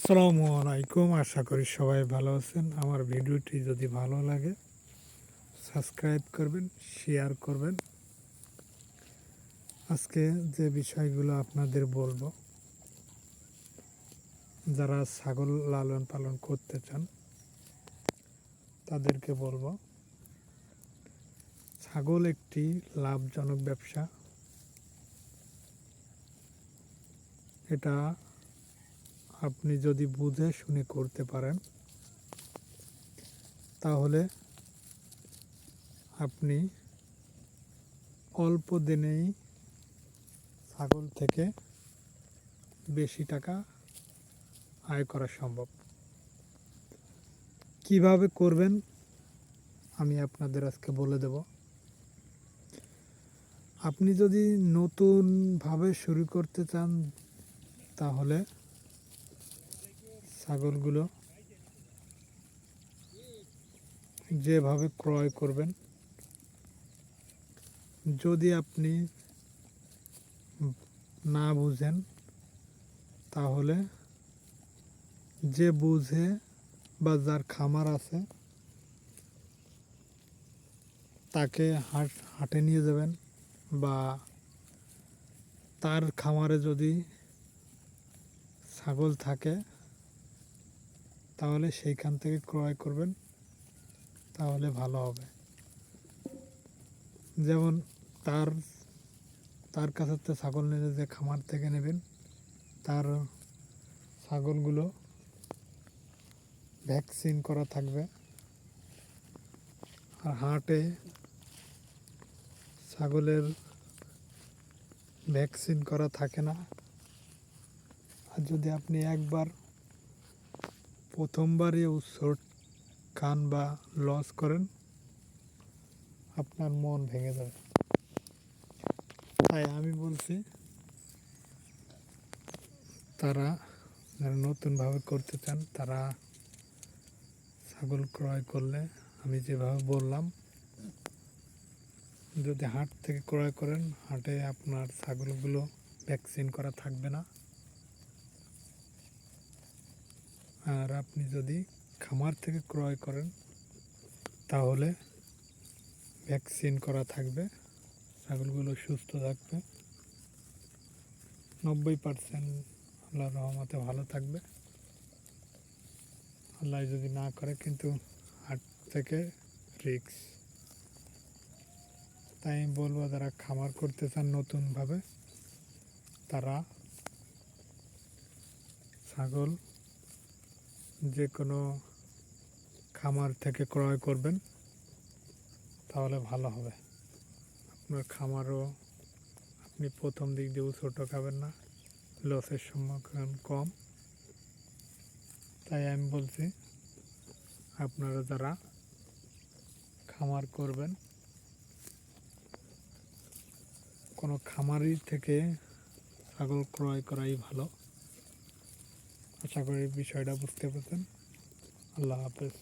আসসালামু আলাইকুম। আশা করি সবাই ভালো আছেন। আমার ভিডিওটি যদি ভালো লাগে সাবস্ক্রাইব করবেন, শেয়ার করবেন। আজকে যে বিষয়গুলো আপনাদের বলবো, যারা ছাগল লালন পালন করতে চান তাদেরকে বলবো, ছাগল একটি লাভজনক ব্যবসা। এটা আপনি যদি বুঝে শুনে করতে পারেন তাহলে আপনি অল্প দিনেই ছাগল থেকে বেশি টাকা আয় করা সম্ভব। কিভাবে করবেন আমি আপনাদের আজকে বলে দেব। আপনি যদি নতুনভাবে শুরু করতে চান তাহলে ছাগলগুলো যেভাবে ক্রয় করবেন, যদি আপনি না বুঝেন তাহলে যে বুঝে বা যার খামার আছে তাকে হাটে নিয়ে যাবেন, বা তার খামারে যদি ছাগল থাকে তাহলে সেইখান থেকে ক্রয় করবেন, তাহলে ভালো হবে। যেমন তার তার কাছে তো ছাগল নিলে যে খামার থেকে নেবেন, তার ছাগলগুলো ভ্যাকসিন করা থাকবে। আর হাটে ছাগলের ভ্যাকসিন করা থাকে না। আর যদি আপনি একবার প্রথমবারই উৎসট খান বা লস করেন, আপনার মন ভেঙে যাবে। তাই আমি বলছি, তারা যারা নতুনভাবে করতে চান তারা ছাগল ক্রয় করলে আমি যেভাবে বললাম, যদি হাট থেকে ক্রয় করেন, হাটে আপনার ছাগলগুলো ভ্যাকসিন করা থাকবে না। আর আপনি যদি খামার থেকে ক্রয় করেন তাহলে ভ্যাকসিন করা থাকবে, ছাগলগুলো সুস্থ থাকবে, 90% আল্লাহর রহমতে ভালো থাকবে। আল্লাহ যদি না করে কিন্তু হাট থেকে রিস্ক। তাই আমি বলবো, যারা খামার করতে চান নতুনভাবে তারা ছাগল যে কোনো খামার থেকে ক্রয় করবেন, তাহলে ভালো হবে। আপনার খামারও আপনি প্রথম দিক দিয়েও ছোটো খাবেন না, লসের সম্মুখীন কম। তাই আমি বলছি, আপনারা যারা খামার করবেন, কোনো খামারি থেকে ছাগল ক্রয় করাই ভালো। আশা করি বিষয়টা বুঝতে পারছেন। আল্লাহ হাফেজ।